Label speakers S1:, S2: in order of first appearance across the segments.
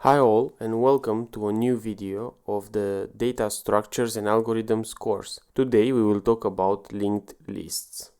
S1: Hi all, and welcome to a new video of the Data Structures and Algorithms course. Today we will talk about linked lists.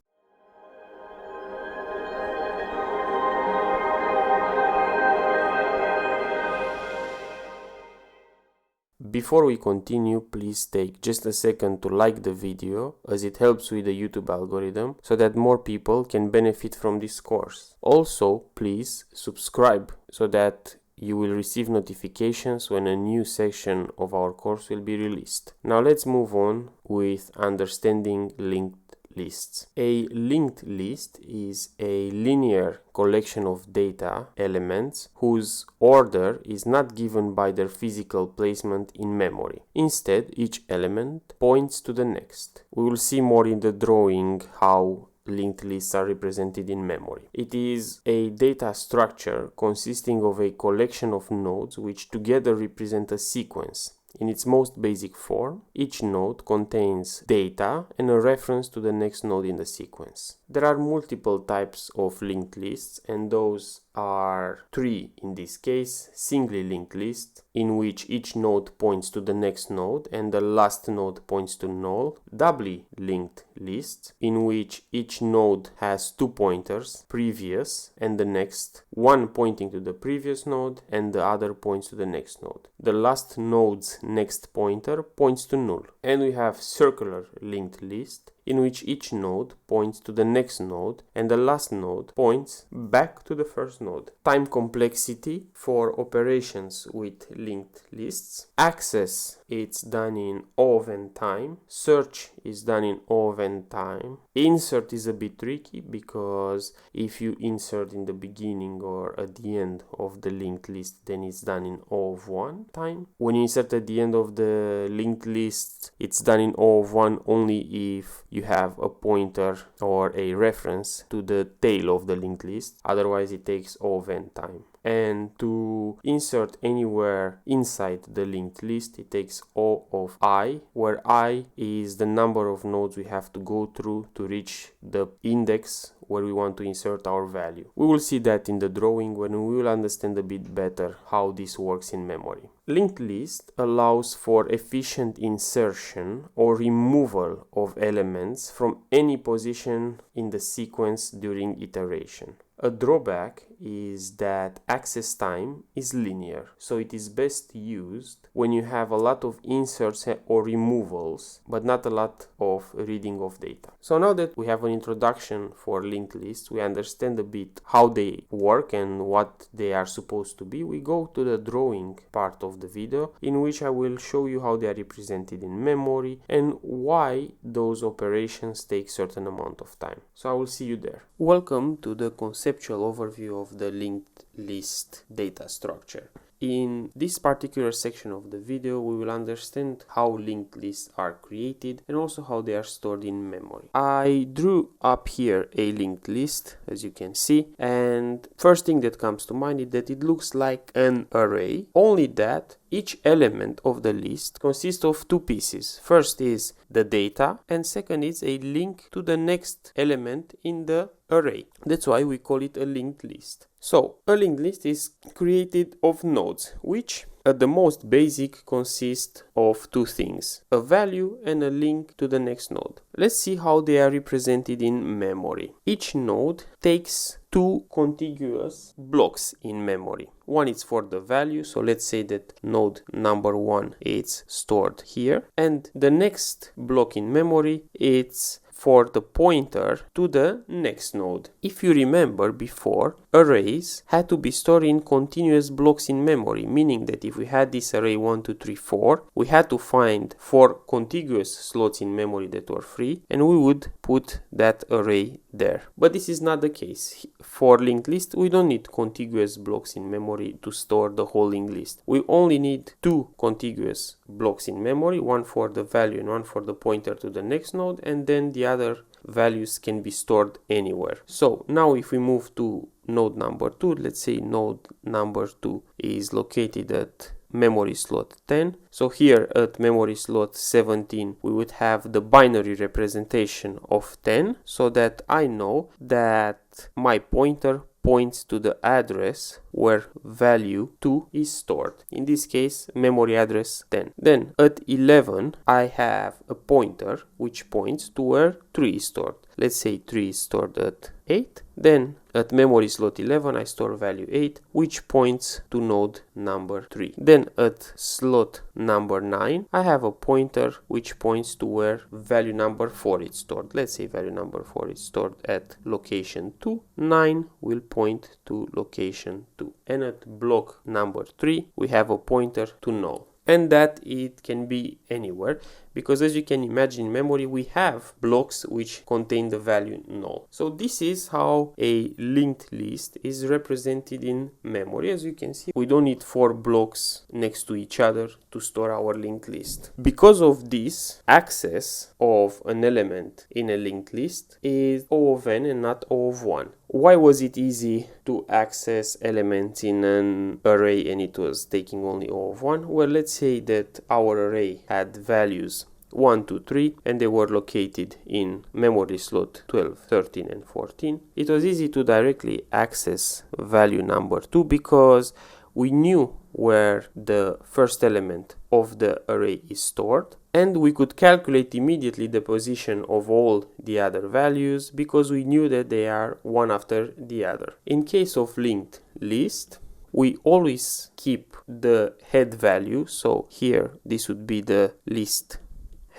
S1: Before we continue, please take just a second to like the video, as it helps with the YouTube algorithm so that more people can benefit from this course. Also, please subscribe so that you will receive notifications when a new section of our course will be released. Now let's move on with understanding linked lists. A linked list is a linear collection of data elements whose order is not given by their physical placement in memory. Instead, each element points to the next. We will see more in the drawing how linked lists are represented in memory. It is a data structure consisting of a collection of nodes which together represent a sequence. In its most basic form, each node contains data and a reference to the next node in the sequence. There are multiple types of linked lists, and those are three in this case: singly linked list, in which each node points to the next node and the last node points to null; doubly linked lists, in which each node has two pointers, previous and the next, one pointing to the previous node and the other points to the next node. The last node's next pointer points to null. And we have circular linked list, in which each node points to the next node and the last node points back to the first node. Time complexity for operations with linked lists. Access, it's done in O of n time. Search is done in O of n time. Insert is a bit tricky because if you insert in the beginning or at the end of the linked list, then it's done in O of 1 time. When you insert at the end of the linked list, it's done in O of 1 only if you have a pointer or a reference to the tail of the linked list. Otherwise, it takes O of n time. And to insert anywhere inside the linked list, it takes O of I, where I is the number of nodes we have to go through to reach the index where we want to insert our value. We will see that in the drawing when we will understand a bit better how this works in memory. Linked list allows for efficient insertion or removal of elements from any position in the sequence during iteration. A drawback is that access time is linear, so it is best used when you have a lot of inserts or removals, but not a lot of reading of data. So now that we have an introduction for linked lists, we understand a bit how they work and what they are supposed to be, we go to the drawing part of the video, in which I will show you how they are represented in memory and why those operations take certain amount of time. So I will see you there. Welcome to the conceptual overview of the linked list data structure. In this particular section of the video, we will understand how linked lists are created and also how they are stored in memory. I drew up here a linked list, as you can see, and first thing that comes to mind is that it looks like an array, only that each element of the list consists of two pieces. First is the data, and second is a link to the next element in the array. That's why we call it a linked list. So, a linked list is created of nodes, which at the most basic consist of two things: a value and a link to the next node. Let's see how they are represented in memory. Each node takes two contiguous blocks in memory. One is for the value, so let's say that node number 1 is stored here, and the next block in memory it's for the pointer to the next node. If you remember before, arrays had to be stored in continuous blocks in memory, meaning that if we had this array 1, 2, 3, 4, we had to find 4 contiguous slots in memory that were free, and we would put that array there. But this is not the case. For linked list, we don't need contiguous blocks in memory to store the whole linked list. We only need two contiguous blocks in memory, one for the value and one for the pointer to the next node, and then the other values can be stored anywhere. So now if we move to node number 2, let's say node number 2 is located at memory slot 10. So here at memory slot 17 we would have the binary representation of 10, so that I know that my pointer points to the address where value 2 is stored. In this case, memory address 10. Then at 11, I have a pointer which points to where 3 is stored. Let's say 3 is stored at 8. Then at memory slot 11, I store value 8, which points to node number 3. Then at slot number 9, I have a pointer which points to where value number 4 is stored. Let's say value number 4 is stored at location 2. 9 will point to location 2. And at block number 3, we have a pointer to null. And that it can be anywhere, because as you can imagine, in memory we have blocks which contain the value null. So this is how a linked list is represented in memory. As you can see, we don't need 4 blocks next to each other to store our linked list. Because of this, access of an element in a linked list is O of n and not O of 1. Why was it easy to access elements in an array and it was taking only O of 1? Well, let's say that our array had values 1, 2, 3 and they were located in memory slot 12, 13 and 14. It was easy to directly access value number 2 because we knew where the first element of the array is stored, and we could calculate immediately the position of all the other values because we knew that they are one after the other. In case of linked list, we always keep the head value, so here this would be the list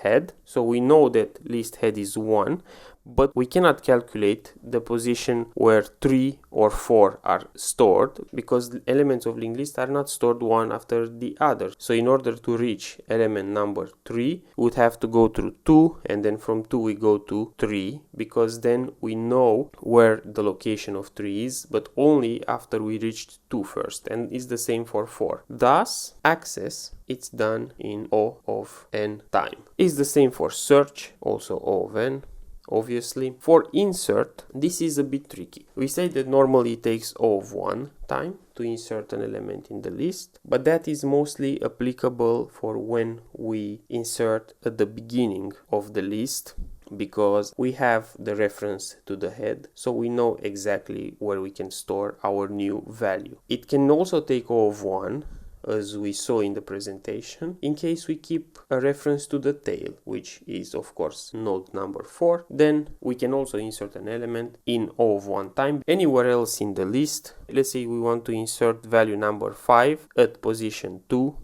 S1: head, so we know that list head is 1, but we cannot calculate the position where 3 or 4 are stored because the elements of linked list are not stored one after the other. So in order to reach element number 3, we would have to go through 2 and then from 2 we go to 3, because then we know where the location of 3 is, but only after we reached 2 first, and it's the same for 4. Thus, access, it's done in O of n time. It's the same for search, also O of n. Obviously, for insert, this is a bit tricky. We say that normally it takes O of 1 time to insert an element in the list, but that is mostly applicable for when we insert at the beginning of the list, because we have the reference to the head, so we know exactly where we can store our new value. It can also take O of 1, as we saw in the presentation, in case we keep a reference to the tail, which is of course node number 4. Then we can also insert an element in O of 1 time anywhere else in the list. Let's say we want to insert value number 5 at position 2,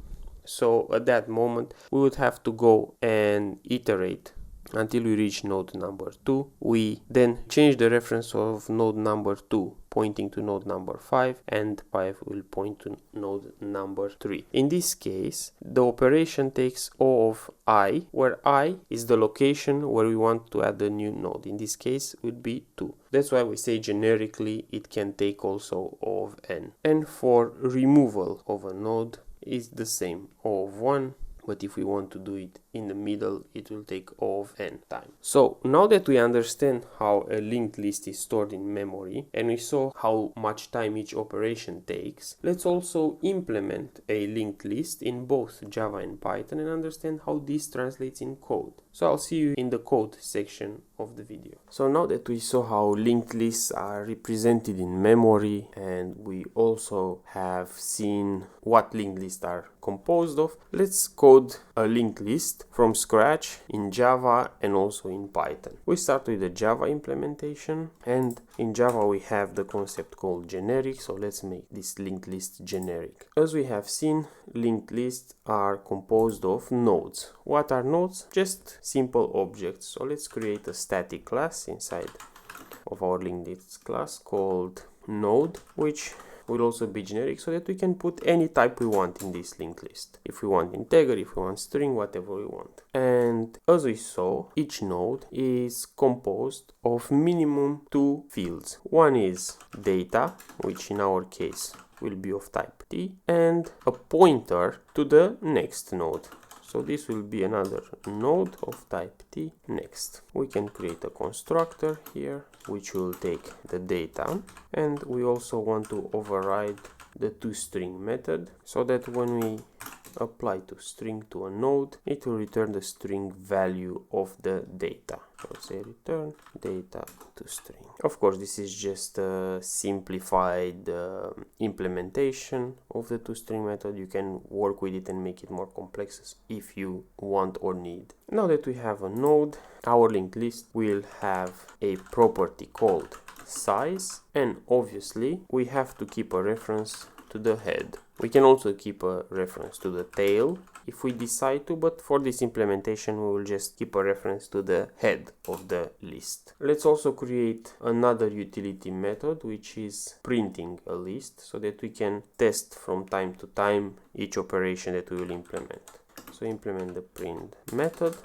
S1: so at that moment we would have to go and iterate until we reach node number 2. We then change the reference of node number 2 pointing to node number 5, and 5 will point to node number 3. In this case, the operation takes O of I, where I is the location where we want to add a new node. In this case, it would be 2. That's why we say generically it can take also O of n. And for removal of a node, is the same, O of 1. But if we want to do it in the middle, it will take O of n time. So now that we understand how a linked list is stored in memory, and we saw how much time each operation takes, let's also implement a linked list in both Java and Python and understand how this translates in code. So I'll see you in the code section of the video. So now that we saw how linked lists are represented in memory, and we also have seen what linked lists are composed of, let's code a linked list from scratch in Java and also in Python. We start with the Java implementation, and in Java we have the concept called generic, so let's make this linked list generic. As we have seen, linked lists are composed of nodes. What are nodes? Just simple objects. So let's create a static class inside of our linked list class called node, which will also be generic, so that we can put any type we want in this linked list. If we want integer, if we want string, whatever we want. And as we saw, each node is composed of minimum 2 fields. One is data, which in our case will be of type t, and a pointer to the next node. So this will be another node of type t next. We can create a constructor here which will take the data, and we also want to override the toString method so that when we apply to string to a node, it will return the string value of the data. So say return data to string. Of course, this is just a simplified implementation of the toString method. You can work with it and make it more complex if you want or need. Now that we have a node, our linked list will have a property called size, and obviously we have to keep a reference to the head. We can also keep a reference to the tail if we decide to, but for this implementation we will just keep a reference to the head of the list. Let's also create another utility method which is printing a list, so that we can test from time to time each operation that we will implement. So implement the print method,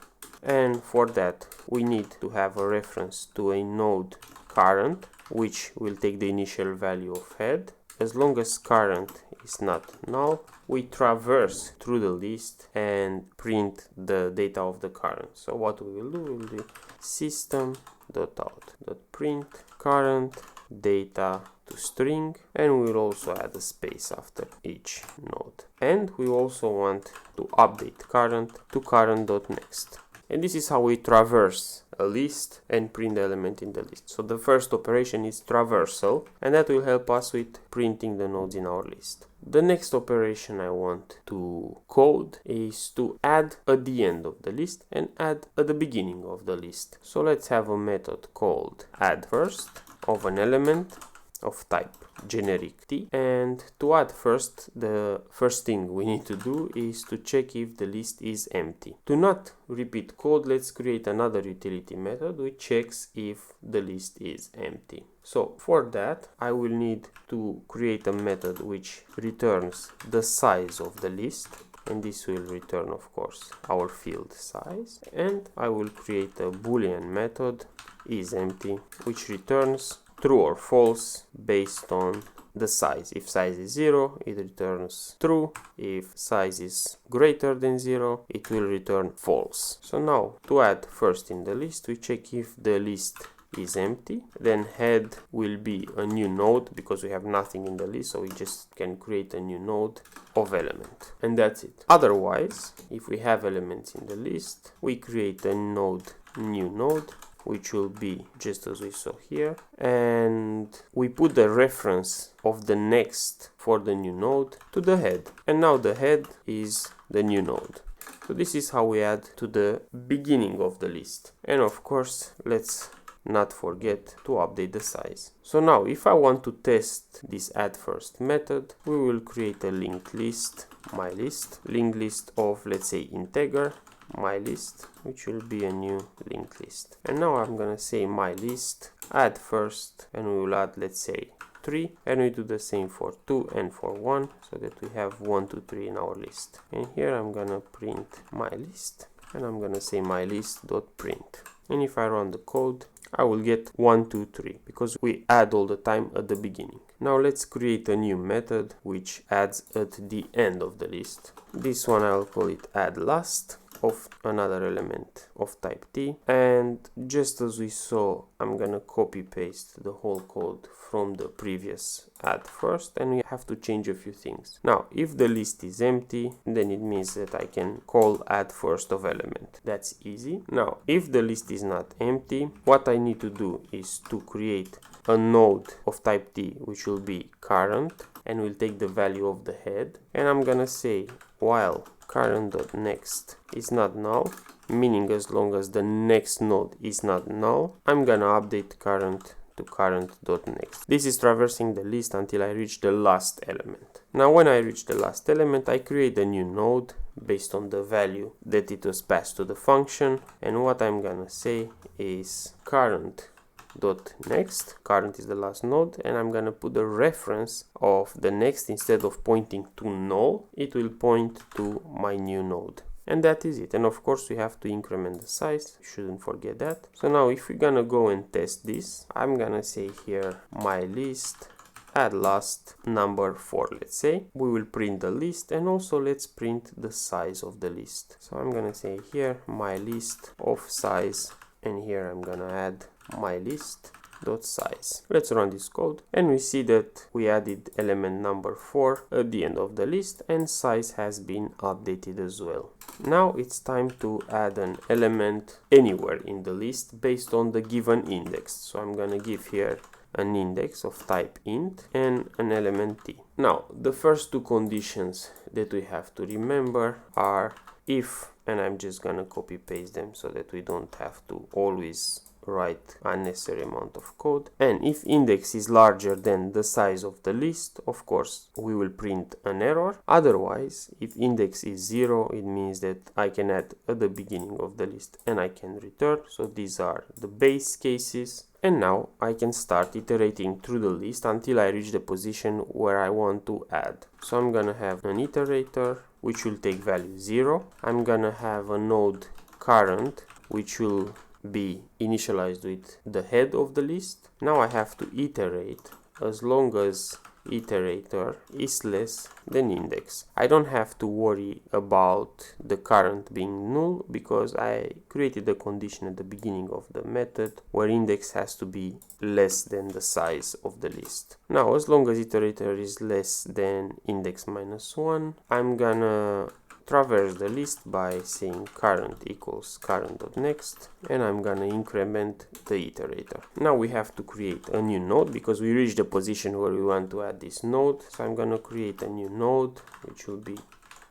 S1: and for that we need to have a reference to a node current, which will take the initial value of head. As long as current is not null, we traverse through the list and print the data of the current. So what we will do, we will do system.out.print current data to string, and we will also add a space after each node. And we also want to update current to current.next. And this is how we traverse a list and print the element in the list. So the first operation is traversal, and that will help us with printing the nodes in our list. The next operation I want to code is to add at the end of the list and add at the beginning of the list. So let's have a method called add first of an element of type generic t, and to add first, the first thing we need to do is to check if the list is empty. To not repeat code, let's create another utility method which checks if the list is empty. So for that I will need to create a method which returns the size of the list, and this will return of course our field size, and I will create a boolean method isEmpty which returns true or false based on the size. If size is 0, it returns true. If size is greater than 0, it will return false. So now to add first in the list, we check if the list is empty. Then head will be a new node because we have nothing in the list, so we just can create a new node of element, and that's it. Otherwise, if we have elements in the list, we create a node, new node, which will be just as we saw here, and we put the reference of the next for the new node to the head, and now the head is the new node. So this is how we add to the beginning of the list. And of course, let's not forget to update the size. So now if I want to test this add first method, we will create a linked list, my list, linked list of, let's say, integer, my list, which will be a new linked list. And now I'm gonna say my list add first, and we will add, let's say, 3, and we do the same for 2 and for 1, so that we have 1, 2, 3 in our list. And here I'm gonna print my list, and I'm gonna say my list.print. And if I run the code, I will get 1, 2, 3 because we add all the time at the beginning. Now let's create a new method which adds at the end of the list. This one I'll call it add last of another element of type t, and just as we saw, I'm gonna copy paste the whole code from the previous add first, and we have to change a few things. Now if the list is empty, then it means that I can call add first of element. That's easy. Now if the list is not empty, what I need to do is to create a node of type t which will be current and will take the value of the head, and I'm gonna say while current.next is not null, meaning as long as the next node is not null, I'm gonna update current to current.next. This is traversing the list until I reach the last element. Now when I reach the last element, I create a new node based on the value that it was passed to the function, and what I'm gonna say is current.next, current is the last node, and I'm gonna put the reference of the next. Instead of pointing to null, it will point to my new node, and that is it. And of course we have to increment the size, shouldn't forget that. So now if we're gonna go and test this, I'm gonna say here my list add last number 4, let's say. We will print the list, and also let's print the size of the list. So I'm gonna say here my list of size, and here I'm gonna add my list list.size. Let's run this code, and we see that we added element number 4 at the end of the list, and size has been updated as well. Now it's time to add an element anywhere in the list based on the given index. So I'm gonna give here an index of type int and an element t. Now the first two conditions that we have to remember are if, and I'm just gonna copy paste them so that we don't have to always write unnecessary amount of code, and if index is larger than the size of the list, of course we will print an error. Otherwise, if index is 0, it means that I can add at the beginning of the list and I can return. So these are the base cases, and now I can start iterating through the list until I reach the position where I want to add. So I'm gonna have an iterator which will take value 0. I'm gonna have a node current which will be initialized with the head of the list. Now I have to iterate as long as iterator is less than index. I don't have to worry about the current being null because I created a condition at the beginning of the method where index has to be less than the size of the list. Now as long as iterator is less than index minus 1, I'm gonna traverse the list by saying current equals current.next, and I'm gonna increment the iterator. Now we have to create a new node because we reached the position where we want to add this node. So I'm gonna create a new node which will be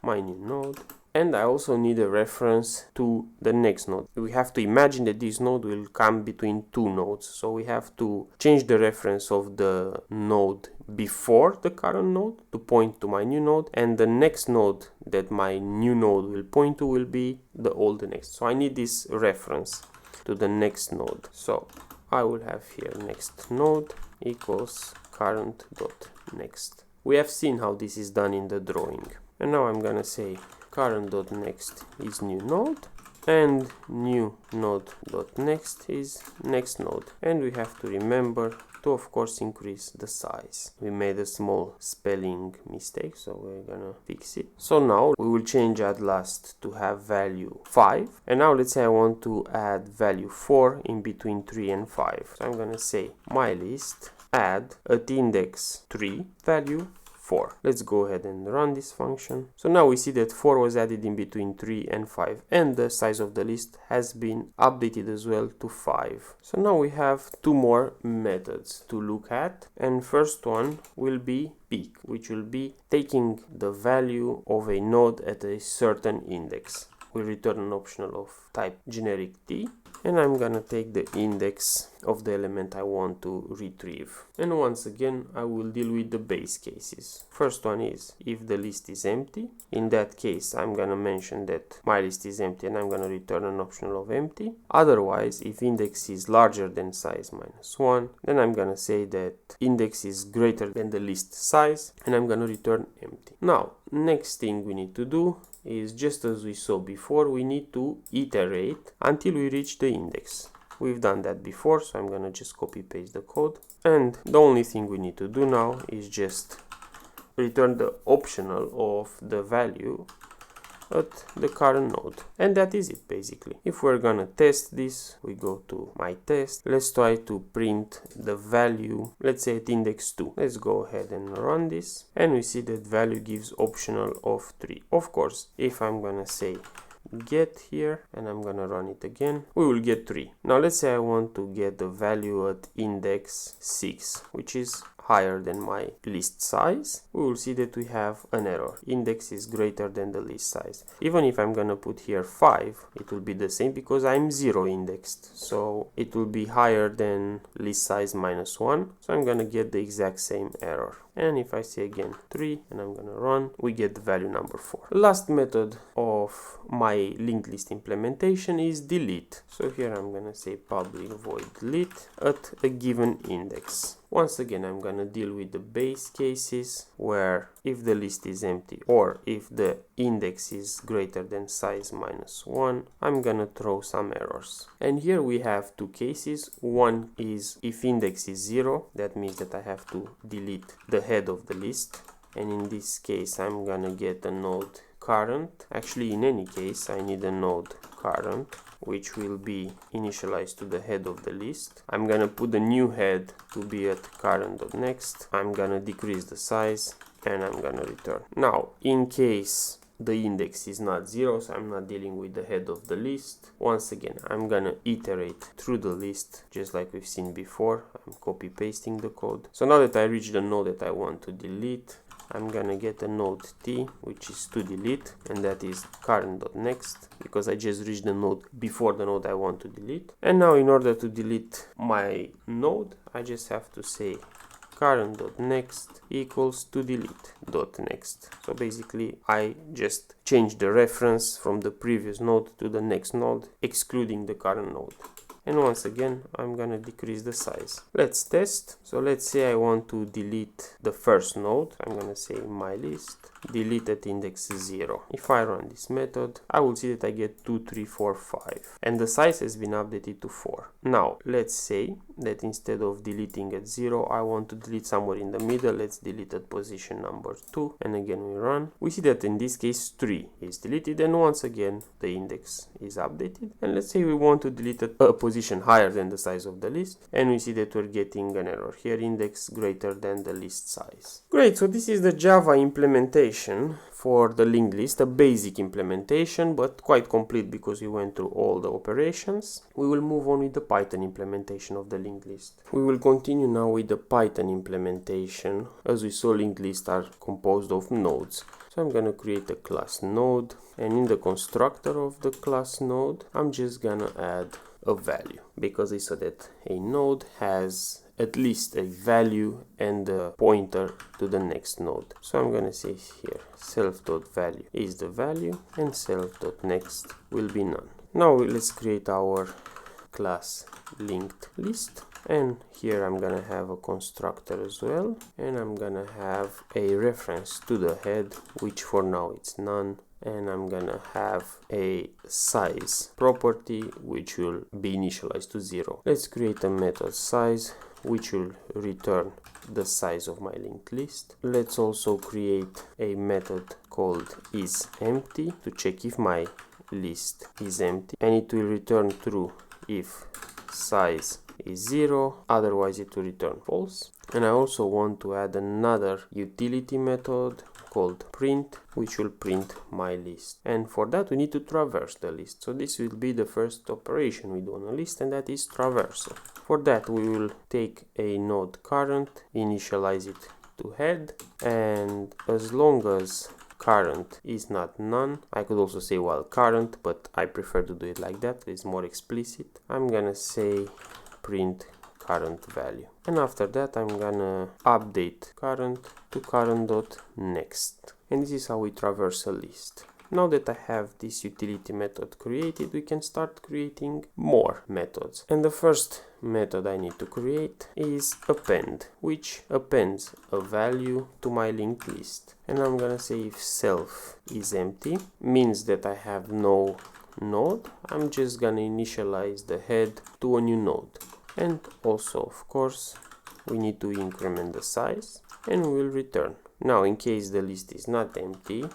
S1: my new node, and I also need a reference to the next node. We have to imagine that this node will come between two nodes, so we have to change the reference of the node before the current node to point to my new node, and the next node that my new node will point to will be the old next. So I need this reference to the next node. So I will have here next node equals current.next. We have seen how this is done in the drawing, and now I'm gonna say current.next is new node and new node.next is next node, and we have to remember to of course increase the size. We made a small spelling mistake, so we're gonna fix it. So now we will change add last to have value 5, and now let's say I want to add value 4 in between 3 and 5. So I'm gonna say my list add at index 3 value 4. Let's go ahead and run this function. So now we see that 4 was added in between 3 and 5, and the size of the list has been updated as well to 5. So now we have two more methods to look at, and first one will be peak, which will be taking the value of a node at a certain index. We return an optional of type generic t, and I'm gonna take the index of the element I want to retrieve. And once again I will deal with the base cases. First one is if the list is empty. In that case I'm gonna mention that my list is empty and I'm gonna return an optional of empty. Otherwise, if index is larger than size minus 1, then I'm gonna say that index is greater than the list size, and I'm gonna return empty. Now next thing we need to do is, just as we saw before, we need to iterate until we reach the index. We've done that before, so I'm gonna just copy paste the code, and the only thing we need to do now is just return the optional of the value at the current node, and that is it basically. If we're gonna test this, we go to my test. Let's try to print the value, let's say at index 2. Let's go ahead and run this, and we see that value gives optional of 3. Of course, if I'm gonna say get here and I'm gonna run it again, we will get 3. Now let's say I want to get the value at index 6, which is higher than my list size. We will see that we have an error. Index is greater than the list size. Even if I'm gonna put here 5, it will be the same because I'm 0 indexed. So it will be higher than list size minus 1. So I'm gonna get the exact same error. And if I say again 3 and I'm gonna run, we get the value number 4. Last method of my linked list implementation is delete. So here I'm gonna say public void delete at a given index. Once again, I'm gonna deal with the base cases where if the list is empty or if the index is greater than size minus 1, I'm gonna throw some errors. And here we have two cases. One is if index is 0, that means that I have to delete the head of the list. And in this case, I'm gonna get a node current. Actually, in any case, I need a node current which will be initialized to the head of the list. I'm gonna put the new head to be at current.next. I'm gonna decrease the size and I'm gonna return. Now, in case the index is not 0, so I'm not dealing with the head of the list. Once again, I'm gonna iterate through the list just like we've seen before. I'm copy pasting the code. So now that I reach the node that I want to delete, I'm gonna get a node t, which is to delete, and that is current.next, because I just reached the node before the node I want to delete. And now in order to delete my node, I just have to say current.next equals to delete.next. So basically I just change the reference from the previous node to the next node, excluding the current node. And once again, I'm gonna decrease the size. Let's test. So let's say I want to delete the first node. I'm gonna say my list delete at index 0. If I run this method, I will see that I get 2, 3, 4, 5. And the size has been updated to 4. Now, let's say that instead of deleting at 0, I want to delete somewhere in the middle. Let's delete at position number 2. And again, we run. We see that in this case, 3 is deleted. And once again, the index is updated. And let's say we want to delete at a position higher than the size of the list. And we see that we're getting an error here, index greater than the list size. Great, so this is the Java implementation for the linked list, a basic implementation, but quite complete because we went through all the operations. We will move on with the Python implementation of the linked list. We will continue now with the Python implementation. As we saw, linked lists are composed of nodes. So I'm gonna create a class node, and in the constructor of the class node, I'm just gonna add a value, because we saw that a node has at least a value and a pointer to the next node. So I'm gonna say here self.value is the value and self.next will be none. Now let's create our class linked list, and here I'm gonna have a constructor as well, and I'm gonna have a reference to the head, which for now it's none, and I'm gonna have a size property which will be initialized to 0. Let's create a method size which will return the size of my linked list. Let's also create a method called isEmpty to check if my list is empty, and it will return true if size is 0, otherwise it will return false. And I also want to add another utility method called print, which will print my list. And for that we need to traverse the list. So this will be the first operation we do on a list, and that is traversal. For that we will take a node current, initialize it to head, and as long as current is not none, I could also say while current, but I prefer to do it like that, it's more explicit. I'm gonna say print current value, and after that I'm gonna update current to current.next, and this is how we traverse a list. Now that I have this utility method created, we can start creating more methods. And the first method I need to create is append, which appends a value to my linked list. And I'm gonna say if self is empty, means that I have no node. I'm just gonna initialize the head to a new node. And also, of course, we need to increment the size, and we'll return. Now, in case the list is not empty,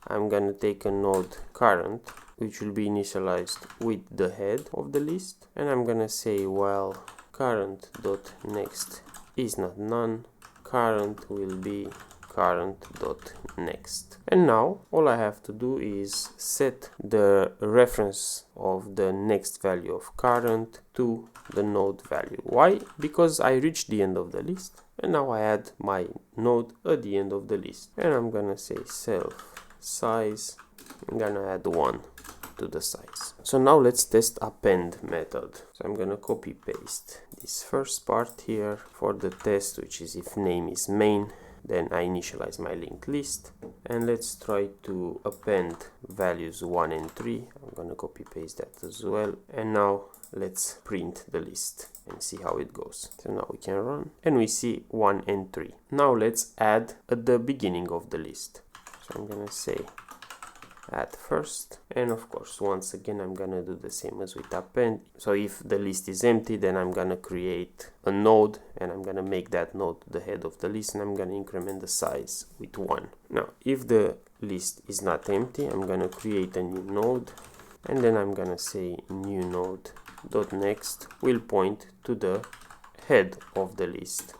S1: I'm gonna take a node current, which will be initialized with the head of the list, and I'm gonna say while current.next is not none, current will be current.next. And now all I have to do is set the reference of the next value of current to the node value. Why? Because I reached the end of the list, and now I add my node at the end of the list. And I'm gonna say self size, I'm gonna add 1 to the size. So now let's test append method. So I'm gonna copy paste this first part here for the test, which is if name is main, then I initialize my linked list, and let's try to append values 1 and 3. I'm gonna copy paste that as well, and now let's print the list and see how it goes. So now we can run, and we see 1 and 3. Now let's add at the beginning of the list. So I'm gonna say add first, and of course once again I'm gonna do the same as with append. So if the list is empty, then I'm gonna create a node, and I'm gonna make that node the head of the list, and I'm gonna increment the size with 1. Now if the list is not empty, I'm gonna create a new node, and then I'm gonna say new node dot next will point to the head of the list,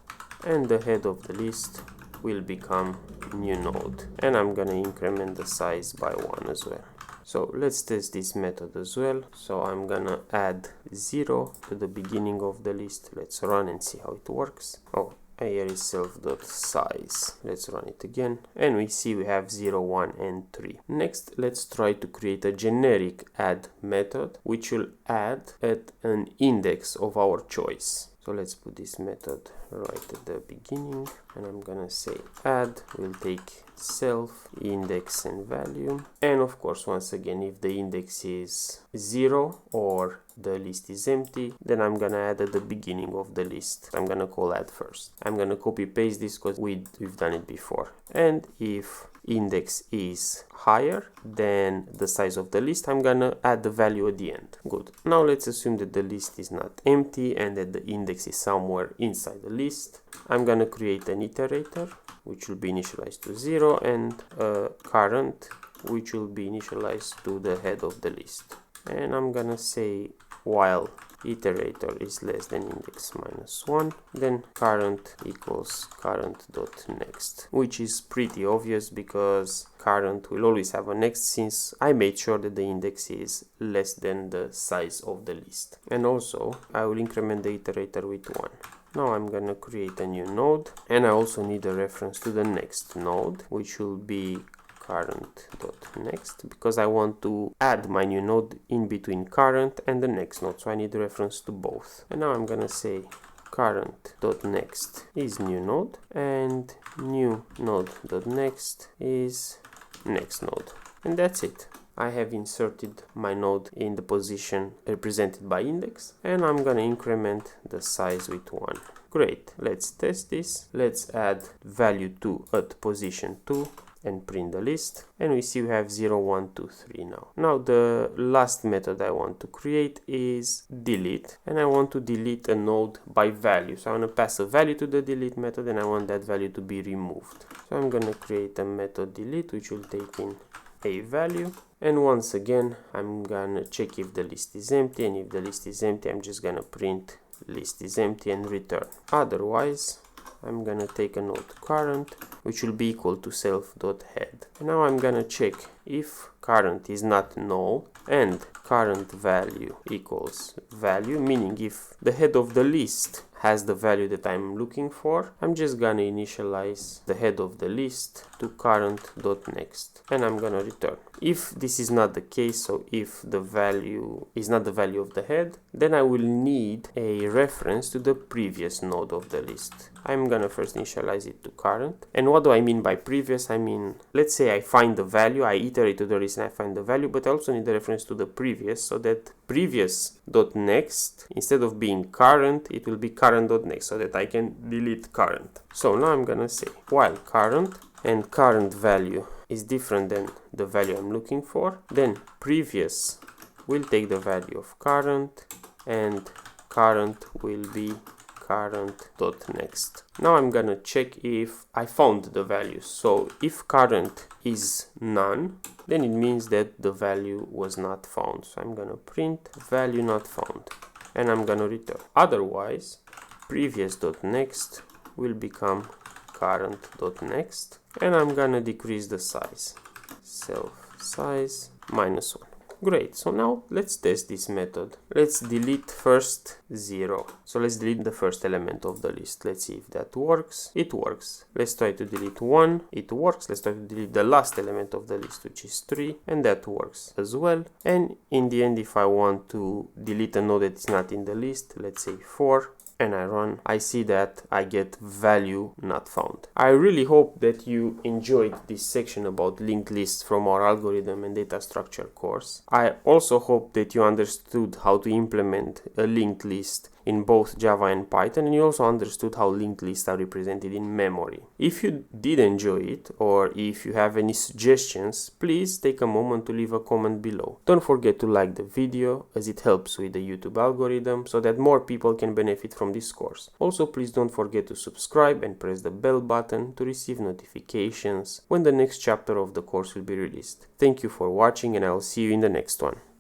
S1: and the head of the list will become new node, and I'm gonna increment the size by 1 as well. So let's test this method as well. So I'm gonna add 0 to the beginning of the list. Let's run and see how it works. Oh, here is self.size. Let's run it again, and we see we have 0, 1 and 3. Next, let's try to create a generic add method which will add at an index of our choice. So let's put this method right at the beginning, and I'm gonna say add will take self, index and value, and of course once again if the index is 0 or the list is empty, then I'm gonna add at the beginning of the list. I'm gonna call add first. I'm gonna copy paste this because we've done it before, and if index is higher than the size of the list, I'm gonna add the value at the end. Good. Now let's assume that the list is not empty and that the index is somewhere inside the list. I'm gonna create an iterator which will be initialized to 0 and a current which will be initialized to the head of the list. And I'm gonna say while iterator is less than index minus 1, then current equals current.next, which is pretty obvious because current will always have a next since I made sure that the index is less than the size of the list. And also I will increment the iterator with 1. Now I'm gonna create a new node, and I also need a reference to the next node, which will be current.next, because I want to add my new node in between current and the next node, so I need a reference to both. And now I'm gonna say current.next is new node, and new node.next is next node, and that's it. I have inserted my node in the position represented by index, and I'm gonna increment the size with 1. Great, let's test this. Let's add value 2 at position 2 and print the list, and we see we have 0, 1, 2, 3 now. Now the last method I want to create is delete, and I want to delete a node by value. So I want to pass a value to the delete method, and I want that value to be removed. So I'm gonna create a method delete which will take in a value, and once again I'm gonna check if the list is empty, and if the list is empty I'm just gonna print list is empty and return. Otherwise I'm gonna take a node current which will be equal to self.head. Now I'm gonna check if current is not null and current value equals value, meaning if the head of the list has the value that I'm looking for, I'm just gonna initialize the head of the list to current.next, and I'm gonna return. If this is not the case, so if the value is not the value of the head, then I will need a reference to the previous node of the list. I'm gonna first initialize it to current. And what do I mean by previous? I mean, let's say I find the value, I iterate to the list and I find the value, but I also need a reference to the previous, so that previous.next, instead of being current, it will be current.next, so that I can delete current. So now I'm gonna say while current and current value is different than the value I'm looking for, then previous will take the value of current and current will be current.next. Now I'm gonna check if I found the value. So if current is none, then it means that the value was not found. So I'm gonna print value not found, and I'm gonna return. Otherwise, previous.next will become current.next, and I'm gonna decrease the size, self size -1. Great, so now let's test this method. Let's delete first 0. So let's delete the first element of the list. Let's see if that works. It works. Let's try to delete 1. It works. Let's try to delete the last element of the list, which is 3, and that works as well. And in the end, if I want to delete a node that is not in the list, let's say 4, and I run, I see that I get value not found. I really hope that you enjoyed this section about linked lists from our algorithm and data structure course. I also hope that you understood how to implement a linked list in both Java and Python, and you also understood how linked lists are represented in memory. If you did enjoy it, or if you have any suggestions, please take a moment to leave a comment below. Don't forget to like the video, as it helps with the YouTube algorithm so that more people can benefit from this course. Also, please don't forget to subscribe and press the bell button to receive notifications when the next chapter of the course will be released. Thank you for watching, and I will see you in the next one.